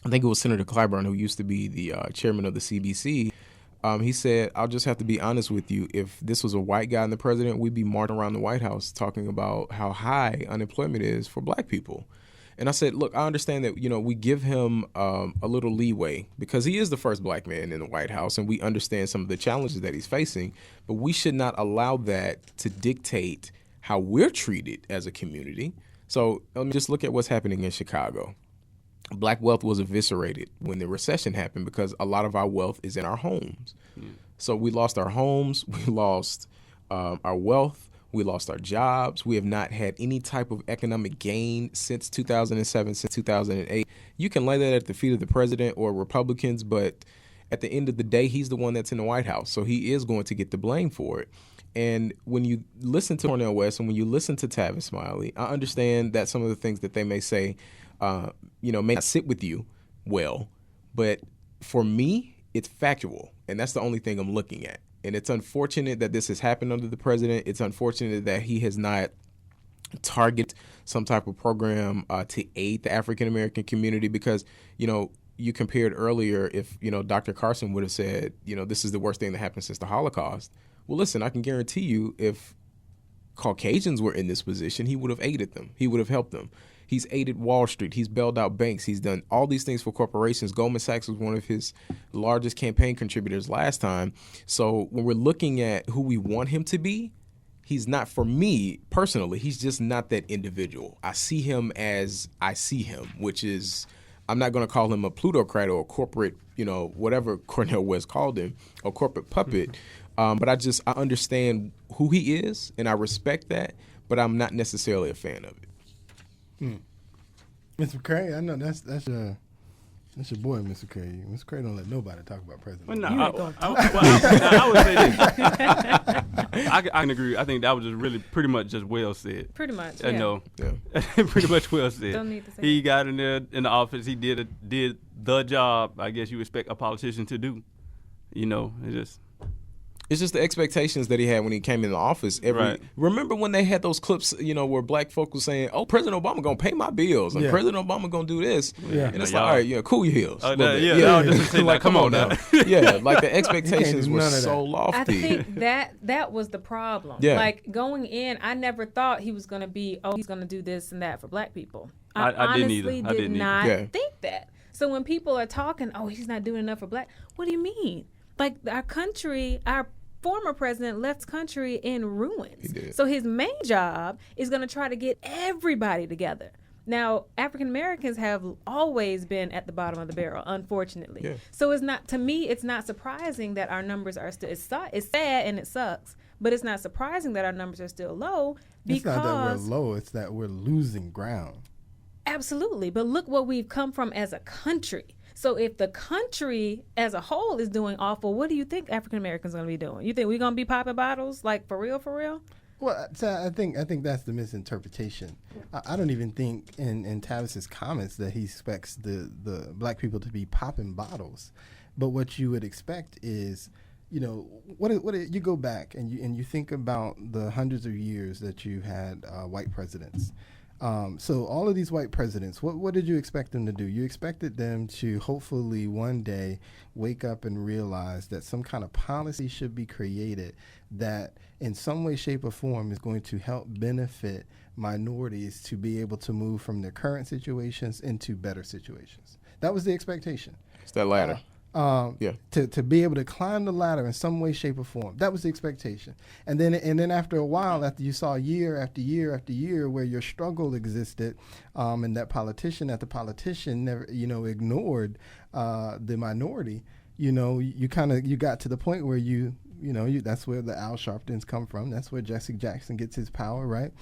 I think it was Senator Clyburn, who used to be the chairman of the CBC. He said, I'll just have to be honest with you. If this was a white guy and the president, we'd be marching around the White House talking about how high unemployment is for black people. And I said, look, I understand that, we give him a little leeway because he is the first black man in the White House, and we understand some of the challenges that he's facing. But we should not allow that to dictate how we're treated as a community. So let me just look at what's happening in Chicago. Black wealth was eviscerated when the recession happened because a lot of our wealth is in our homes. So we lost our homes, we lost our wealth, we lost our jobs. We have not had any type of economic gain since 2007, since 2008. You can lay that at the feet of the president or Republicans, but at the end of the day, he's the one that's in the White House. So he is going to get the blame for it. And when you listen to Cornel West and when you listen to Tavis Smiley, I understand that some of the things that they may say, may not sit with you well. But for me, it's factual. And that's the only thing I'm looking at. And it's unfortunate that this has happened under the president. It's unfortunate that he has not targeted some type of program to aid the African-American community because, you compared earlier if, Dr. Carson would have said, this is the worst thing that happened since the Holocaust. Well, listen, I can guarantee you if Caucasians were in this position, he would have aided them. He would have helped them. He's aided Wall Street. He's bailed out banks. He's done all these things for corporations. Goldman Sachs was one of his largest campaign contributors last time. So when we're looking at who we want him to be, he's not, for me personally, he's just not that individual. I see him as I see him, which is, I'm not going to call him a plutocrat or a corporate, whatever Cornel West called him, a corporate puppet. But I understand who he is, and I respect that, but I'm not necessarily a fan of it. Mr. McCray, I know That's your boy, Mr. Cray. Mr. Cray don't let nobody talk about President. Well, no, You I ain't gonna I would say this. I can agree. I think that was just really pretty much just well said. Pretty much. I Yeah. know. Yeah. Pretty much well said. Don't need to say He it. got in there in the office. He did the job I guess you expect a politician to do. You know, It's just the expectations that he had when he came in the office. Right. Remember when they had those clips, where black folk was saying, "Oh, President Obama gonna pay my bills, and Yeah. President Obama gonna do this," Yeah. and it's Yeah, like, all right, cool your heels. a little bit. yeah, just say, like, come on now. Yeah, like the expectations do were none of so that. lofty. I think that was the problem. Yeah. Like going in, I never thought he was going to be, he's going to do this and that for black people. I didn't either. honestly I didn't either. not Yeah. think that. So when people are talking, he's not doing enough for black, what do you mean? Like our country, our former president left country in ruins. He did. So his main job is going to try to get everybody together. Now, African Americans have always been at the bottom of the barrel, unfortunately. Yeah. So it's not surprising that our numbers are still, it's sad and it sucks, but it's not surprising that our numbers are still low It's not that we're because, low. It's that we're losing ground. absolutely, but look what we've come from as a country. So if the country as a whole is doing awful, what do you think African Americans are going to be doing? You think we're going to be popping bottles, like for real, for real? Well, I think that's the misinterpretation. I don't even think in Tavis's comments that he expects the black people to be popping bottles, but what you would expect is, you go back and you think about the hundreds of years that you had white presidents. So all of these white presidents, what did you expect them to do? You expected them to hopefully one day wake up and realize that some kind of policy should be created that in some way, shape, or form is going to help benefit minorities to be able to move from their current situations into better situations. That was the expectation. It's that ladder. Yeah. To be able to climb the ladder in some way, shape, or form. That was the expectation. And then after a while, after you saw year after year after year where your struggle existed, and that politician never, ignored the minority, you got to the point where that's where the Al Sharptons come from. That's where Jesse Jackson gets his power, right?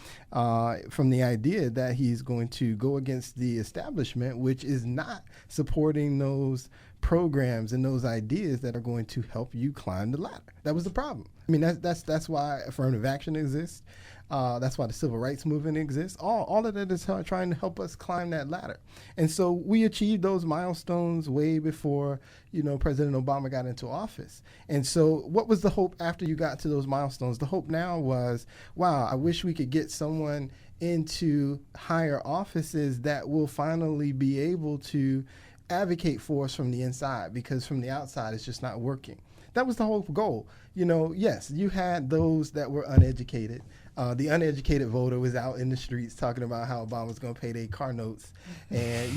From the idea that he's going to go against the establishment, which is not supporting those programs and those ideas that are going to help you climb the ladder. That was the problem. I mean, that's why affirmative action exists. That's why the civil rights movement exists. All of that is trying to help us climb that ladder. And so we achieved those milestones way before, President Obama got into office. And so what was the hope after you got to those milestones? The hope now was, wow, I wish we could get someone into higher offices that will finally be able to advocate for us from the inside, because from the outside it's just not working. That was the whole goal. Yes, you had those that were uneducated. The uneducated voter was out in the streets talking about how Obama's going to pay their car notes and,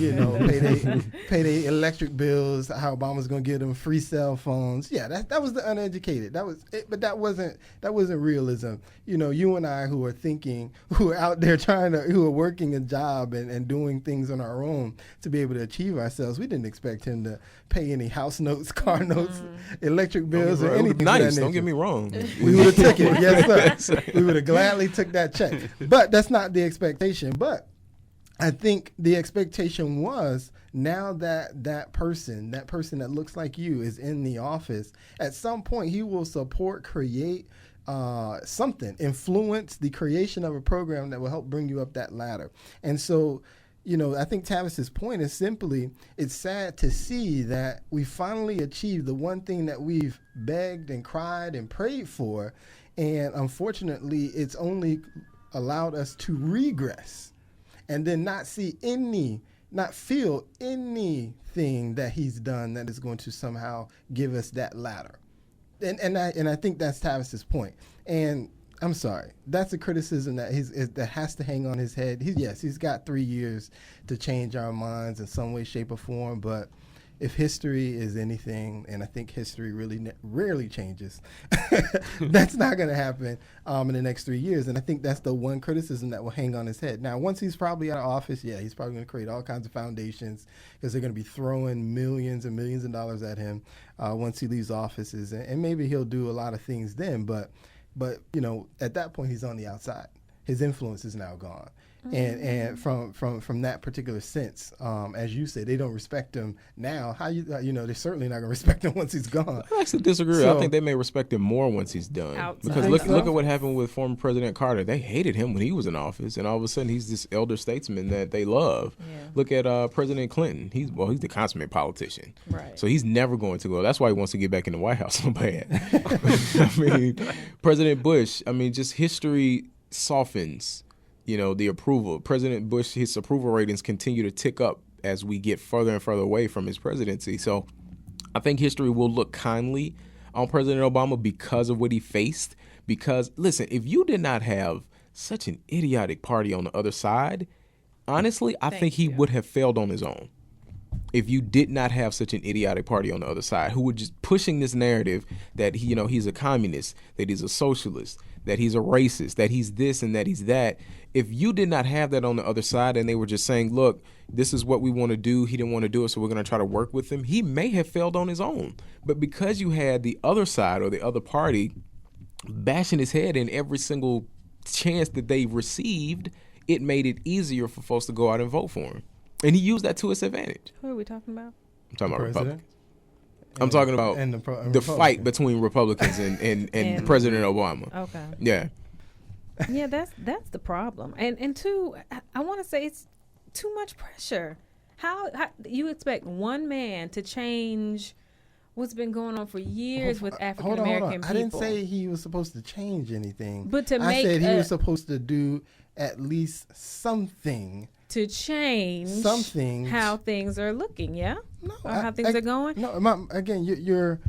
pay their electric bills, how Obama's going to give them free cell phones. Yeah, that was the uneducated. That was it, but that wasn't realism. You and I who are out there who are working a job and doing things on our own to be able to achieve ourselves, we didn't expect him to pay any house notes, car notes, electric bills, or anything. Nice, don't get me wrong. We would have took it, yes sir. We would have gladly took that check. But that's not the expectation. But I think the expectation was, now that person that looks like you is in the office, at some point he will create something, influence the creation of a program that will help bring you up that ladder. And so, I think Tavis's point is simply, it's sad to see that we finally achieved the one thing that we've begged and cried and prayed for, and unfortunately it's only allowed us to regress and then not feel anything that he's done that is going to somehow give us that ladder. And I think that's Tavis's point. And I'm sorry, that's a criticism that has to hang on his head. He's got 3 years to change our minds in some way, shape, or form. But if history is anything, and I think history really rarely changes, that's not going to happen in the next 3 years. And I think that's the one criticism that will hang on his head. Now, once he's probably out of office, he's probably going to create all kinds of foundations, because they're going to be throwing millions and millions of dollars at him once he leaves offices. And maybe he'll do a lot of things then, but at that point, he's on the outside. his influence is now gone. And from that particular sense, as you said, they don't respect him now. How they're certainly not going to respect him once he's gone. I actually disagree. So, I think they may respect him more once he's done. Outside. Because You look think so? at what happened with former President Carter. They hated him when he was in office, and all of a sudden he's this elder statesman that they love. Yeah. Look at President Clinton. He's the consummate politician. Right. So he's never going to go. That's why he wants to get back in the White House so bad. I mean, President Bush. I mean, just history softens. The approval. President Bush, his approval ratings continue to tick up as we get further and further away from his presidency. So I think history will look kindly on President Obama because of what he faced. Because, listen, if you did not have such an idiotic party on the other side, honestly, I think he would have failed on his own. If you did not have such an idiotic party on the other side who were just pushing this narrative that he's a communist, that he's a socialist, that he's a racist, that he's this and that he's that. If you did not have that on the other side and they were just saying, look, this is what we want to do, he didn't want to do it, so we're going to try to work with him, he may have failed on his own. But because you had the other side or the other party bashing his head in every single chance that they received, it made it easier for folks to go out and vote for him. And he used that to his advantage. Who are we talking about? I'm talking about President? Republicans. I'm talking about the fight between Republicans and President Obama. Okay. Yeah. Yeah, that's the problem. And two, I want to say it's too much pressure. How you expect one man to change what's been going on for years with African American people? I didn't say he was supposed to change anything. But I said he was supposed to do at least something to change something how things are looking, yeah? No, or how things are going? No, again,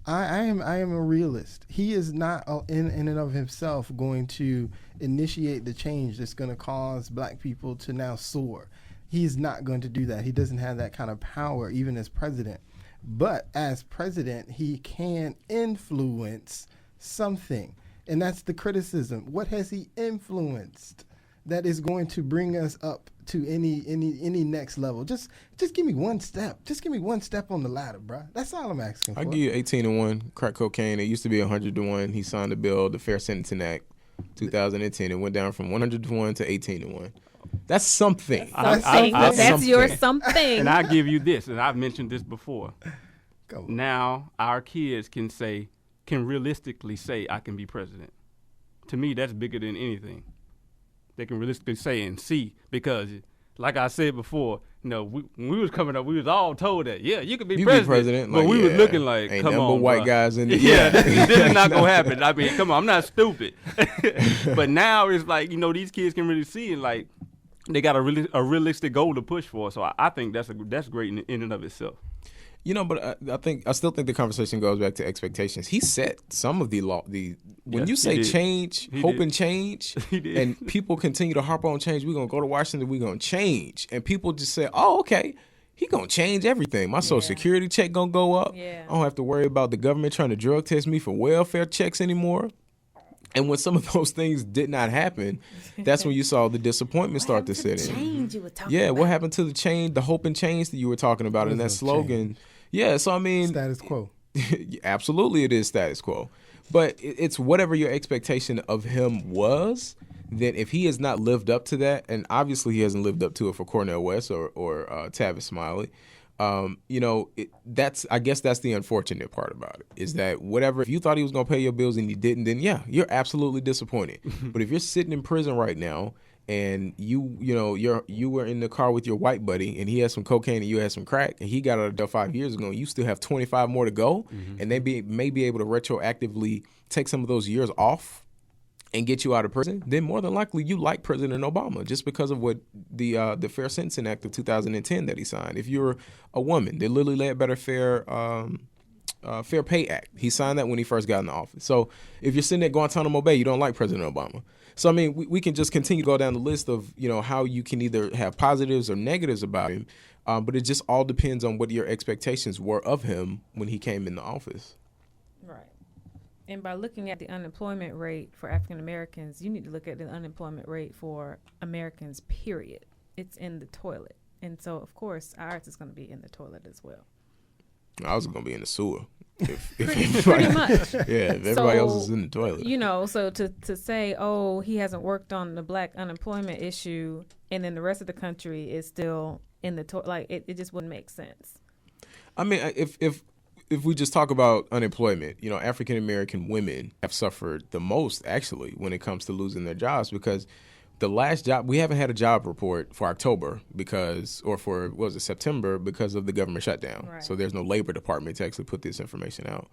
I am a realist. He is not in and of himself going to initiate the change that's going to cause black people to now soar. He's not going to do that. He doesn't have that kind of power, even as president. But as president, he can influence something, and that's the criticism. What has he influenced that is going to bring us up to any next level? Just give me one step. Just give me one step on the ladder, bro. That's all I'm asking for. I give you 18-1 crack cocaine. It used to be 100-1. He signed the bill, the Fair Sentencing Act, 2010. It went down from 100-1 to 18-1. That's something. That's your something. And I give you this, and I've mentioned this before. Go on. Now our kids can realistically say, I can be president. To me, that's bigger than anything. They can realistically say and see, because like I said before, when we was coming up, we was all told that, yeah, you can be president. But we was looking like, ain't come nothing on, but white bro. guys in the this is not going to happen. I mean, come on, I'm not stupid. But now it's like, these kids can really see it, like, they got a realistic goal to push for. So I think that's great in and of itself. But I still think the conversation goes back to expectations. He set some of the law. When you say change, and change, and people continue to harp on change, we're gonna go to Washington, we're gonna change, and people just say, "Oh, okay, he gonna change everything. My Social Security check gonna go up. Yeah. I don't have to worry about the government trying to drug test me for welfare checks anymore." And when some of those things did not happen, that's when you saw the disappointment start to set in. Change you were talking about. What happened to the change, the hope and change that you were talking about in that slogan? Change. Yeah, so I mean, Status quo. Absolutely, it is status quo. But it's whatever your expectation of him was. Then if he has not lived up to that, and obviously he hasn't lived up to it for Cornel West or Tavis Smiley, I guess that's the unfortunate part about it, is that if you thought he was going to pay your bills and he didn't, then yeah, you're absolutely disappointed. But if you're sitting in prison right now and you were in the car with your white buddy and he had some cocaine and you had some crack and he got out of jail 5 years ago and you still have 25 more to go, and they may be able to retroactively take some of those years off and get you out of prison, then more than likely you like President Obama just because of what the Fair Sentencing Act of 2010 that he signed. If you're a woman, the Lilly Ledbetter Fair Pay Act, he signed that when he first got in the office. So if you're sitting at Guantanamo Bay, you don't like President Obama. So I mean, we can just continue to go down the list of how you can either have positives or negatives about him, but it just all depends on what your expectations were of him when he came into office. Right. And by looking at the unemployment rate for African Americans, you need to look at the unemployment rate for Americans, period. It's in the toilet. And so, of course, ours is going to be in the toilet as well. I was gonna be in the sewer. If Pretty much. Yeah, if everybody else is in the toilet. So to say, oh, he hasn't worked on the black unemployment issue, and then the rest of the country is still in the toilet, like it just wouldn't make sense. I mean, if we just talk about unemployment, African American women have suffered the most actually when it comes to losing their jobs, because the last job, we haven't had a job report for October September, because of the government shutdown. Right. So there's no labor department to actually put this information out.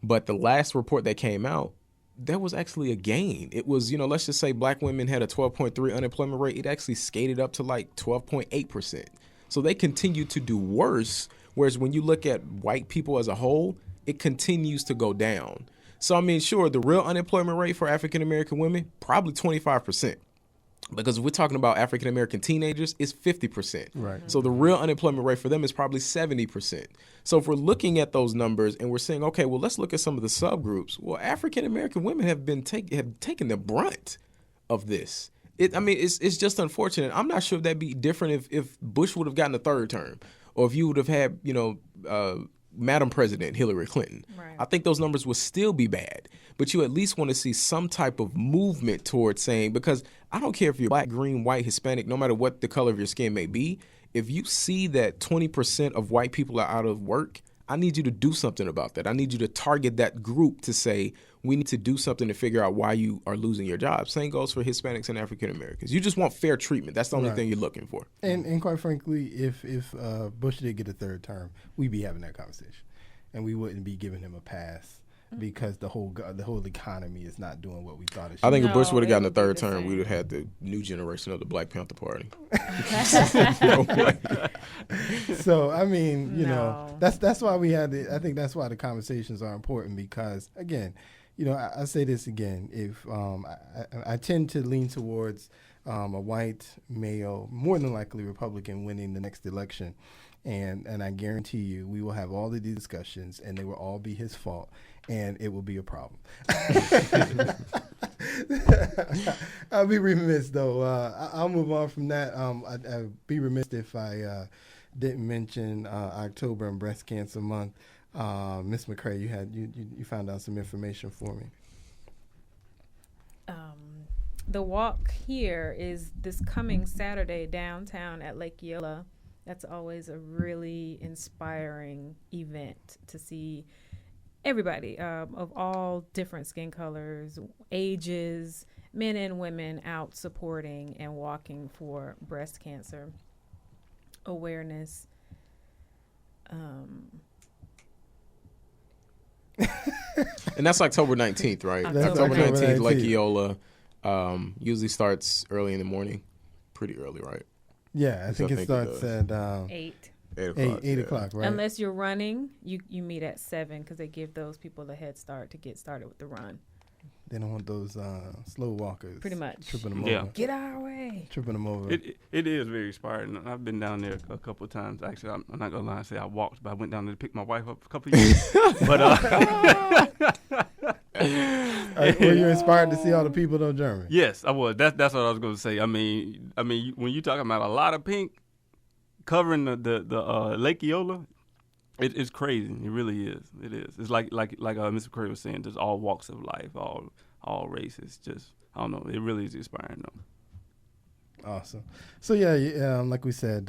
But the last report that came out, there was actually a gain. It was, let's just say black women had a 12.3 unemployment rate. It actually skated up to like 12.8%. So they continue to do worse. Whereas when you look at white people as a whole, it continues to go down. So, I mean, sure, the real unemployment rate for African American women, probably 25%. Because if we're talking about African American teenagers, it's 50%. Right. So the real unemployment rate for them is probably 70%. So if we're looking at those numbers and we're saying, okay, well, let's look at some of the subgroups. Well, African American women have taken the brunt of this. It's just unfortunate. I'm not sure if that'd be different if Bush would have gotten a third term, or if you would have had, Madam President Hillary Clinton. Right. I think those numbers would still be bad. But you at least want to see some type of movement towards saying, because I don't care if you're black, green, white, Hispanic, no matter what the color of your skin may be, if you see that 20% of white people are out of work, I need you to do something about that. I need you to target that group to say, we need to do something to figure out why you are losing your job. Same goes for Hispanics and African Americans. You just want fair treatment. That's the only thing you're looking for. And quite frankly, if Bush did get a third term, we'd be having that conversation, and we wouldn't be giving him a pass because the whole economy is not doing what we thought it should. I think if Bush would have gotten a it would be third the term, same. we would have had the new generation of the Black Panther Party. So I mean, No. that's why we had I think that's why the conversations are important, because again, I say this again. If I tend to lean towards a white male, more than likely Republican, winning the next election, and I guarantee you, we will have all of these discussions, and they will all be his fault, and it will be a problem. I'll be remiss though. I'll move on from that. I'd be remiss if I didn't mention October and Breast Cancer Month. Miss McCray, you found out some information for me. The walk here is this coming Saturday downtown at Lake Eola. That's always a really inspiring event to see everybody of all different skin colors, ages, men and women out supporting and walking for breast cancer awareness. And that's October 19th, right? That's October October 19th, Lake 19th. Eola usually starts early in the morning. Pretty early, right? Yeah, I think it starts at 8. 8 o'clock, right? Unless you're running, you meet at 7 because they give those people a head start to get started with the run. They don't want those slow walkers. Pretty much. Tripping them Yeah. over. Get our way. Tripping them over. It is very inspiring. I've been down there a couple of times. Actually, I'm not gonna lie and say I walked, but I went down there to pick my wife up a couple of years. But Were you inspired to see all the people on German? yes, I was. That's what I was gonna say. I mean, when you talking about a lot of pink covering the Lake Eola, it's crazy. It really is. It is. It's like Mr. Curry was saying, just all walks of life, all races. Just I don't know. It really is inspiring though. Awesome. So yeah, like we said,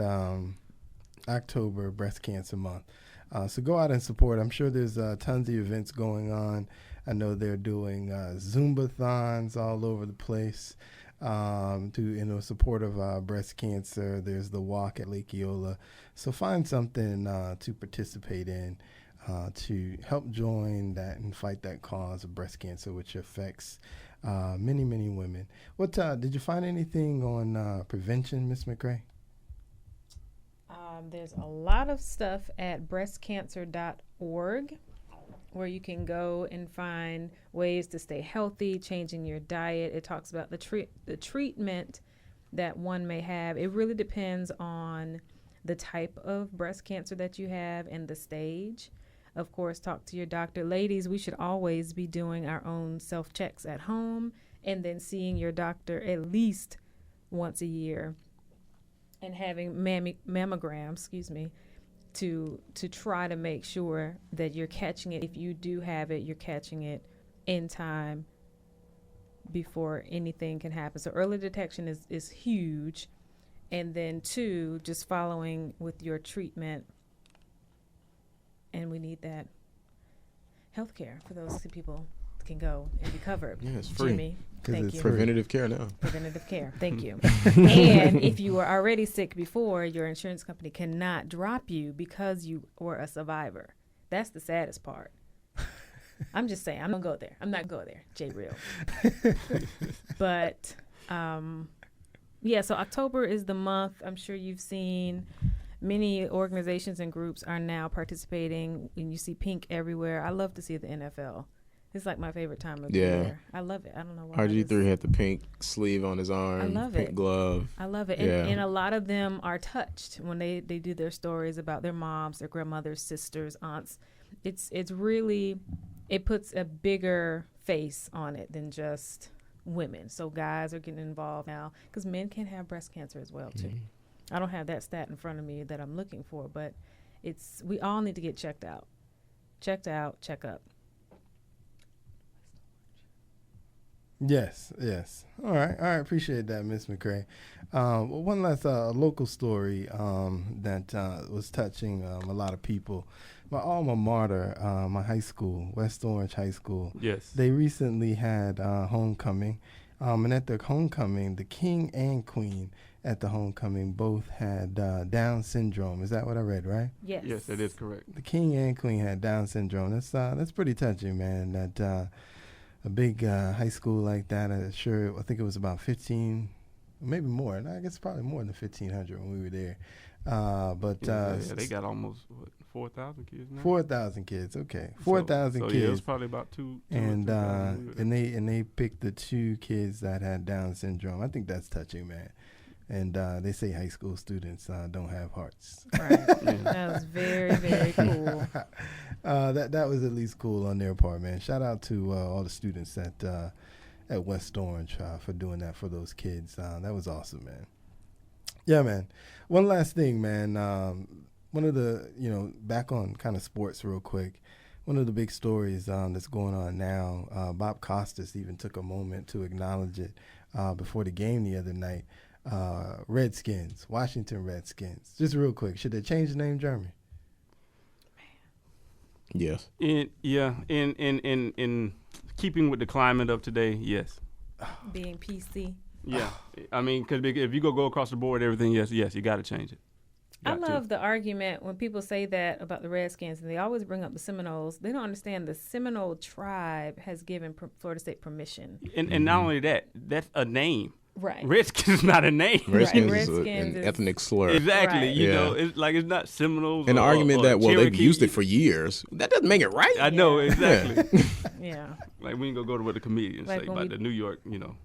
October, Breast Cancer Month. So go out and support. I'm sure there's tons of events going on. I know they're doing Zumba-thons all over the place to support of breast cancer. There's the walk at Lake Eola. So find something to participate in to help join that and fight that cause of breast cancer, which affects many, many women. What did you find anything on prevention, Ms. McRae? There's a lot of stuff at breastcancer.org where you can go and find ways to stay healthy, changing your diet. It talks about the treatment that one may have. It really depends on the type of breast cancer that you have and the stage. Of course, talk to your doctor. Ladies, we should always be doing our own self-checks at home and then seeing your doctor at least once a year and having mammograms, to try to make sure that you're catching it. If you do have it, you're catching it in time before anything can happen. So early detection is huge. And then 2, just following with your treatment. And we need that health care for those people can go and be covered. Yeah, it's free. Jimmy, thank you. Preventative care now. Preventative care. Thank you. And if you were already sick before, your insurance company cannot drop you because you were a survivor. That's the saddest part. I'm just saying, I'm going to go there. I'm not going to go there, J Real. But, yeah, so October is the month. I'm sure you've seen many organizations and groups are now participating, and you see pink everywhere. I love to see the NFL. It's like my favorite time of the year. I love it. I don't know why. RG3 had the pink sleeve on his arm. I love pink it. glove. I love it. Yeah. And a lot of them are touched when they do their stories about their moms, their grandmothers, sisters, aunts. It's really, it puts a bigger face on it than just women. So guys are getting involved now because men can have breast cancer as well too. I don't have that stat in front of me that I'm looking for, but we all need to get checked out. Check up. Yes. All right. Appreciate that, Miss McCray. One last local story that was touching a lot of people. My alma mater, my high school, West Orange High School. Yes. They recently had homecoming, and at the homecoming, the king and queen at the homecoming both had Down syndrome. Is that what I read, right? Yes. Yes, that is correct. The king and queen had Down syndrome. That's pretty touching, man. That a big high school like that. I think it was about 15, maybe more. And I guess probably more than 1,500 when we were there. They got almost 4,000 kids now. 4,000 kids. Okay, 4,000 kids. Yeah, it was probably about two. And they picked the 2 kids that had Down syndrome. I think that's touching, man. And they say high school students don't have hearts. Right. That was very, very cool. That was at least cool on their part, man. Shout out to all the students at West Orange for doing that for those kids. That was awesome, man. Yeah, man. One last thing, man. One of the, back on kind of sports real quick. One of the big stories that's going on now, Bob Costas even took a moment to acknowledge it before the game the other night. Redskins, Washington Redskins. Just real quick, should they change the name, Jeremy? Yes. In keeping with the climate of today, yes. Being PC. Yeah, I mean, because if you go across the board, everything, yes, you got to change it. I love the argument when people say that about the Redskins, and they always bring up the Seminoles. They don't understand the Seminole tribe has given Florida State permission. And not only that, that's a name. Right. Redskins is not a name. Redskins is Redskins an is ethnic slur. Exactly. Right. You Yeah. know, it's like it's not Seminoles. An argument that, well, they've Cherokee. used it for years. That doesn't make it right. I know, exactly. Yeah. Like we ain't gonna go to what the comedians Like say when about we- the New York, Right.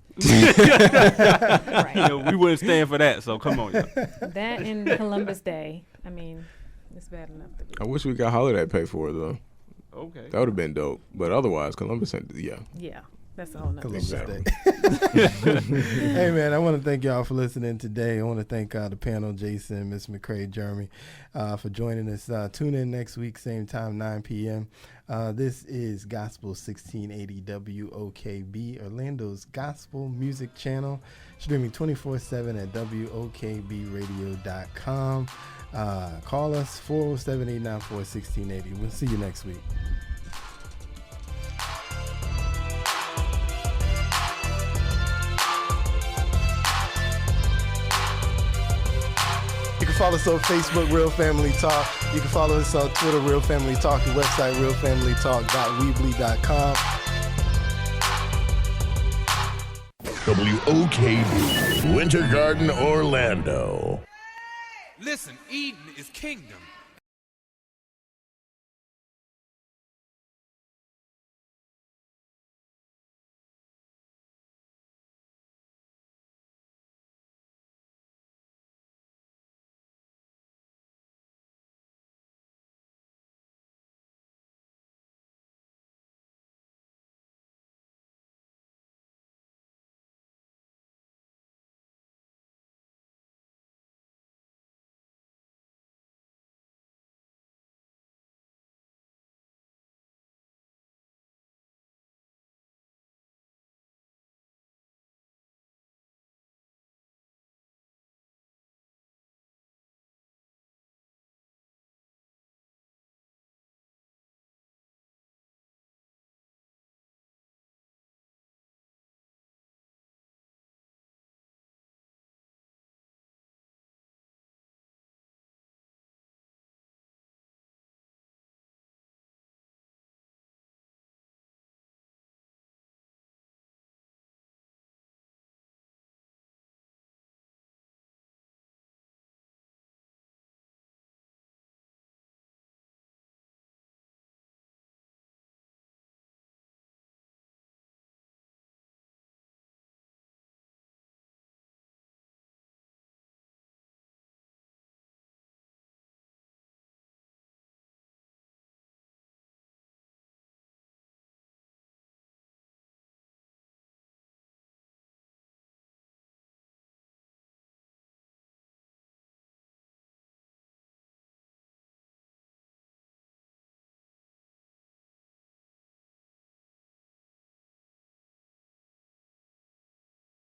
we wouldn't stand for that. So come on, y'all. That and Columbus Day. I mean, it's bad enough to be. I wish we got holiday pay for it, though. Okay. That would have been dope. But otherwise, Columbus, yeah. Yeah. That's a whole nother Columbus show. Day. Hey, man, I want to thank y'all for listening today. I want to thank the panel, Jason, Miss McCray, Jeremy, for joining us. Tune in next week, same time, 9 p.m. This is Gospel 1680 WOKB, Orlando's gospel music channel, streaming 24/7 at WOKBradio.com. Call us 407-894-1680. We'll see you next week. You can follow us on Facebook, Real Family Talk. You can follow us on Twitter, Real Family Talk. The website, realfamilytalk.weebly.com. WOKB, Winter Garden, Orlando. Listen, Eden is kingdom.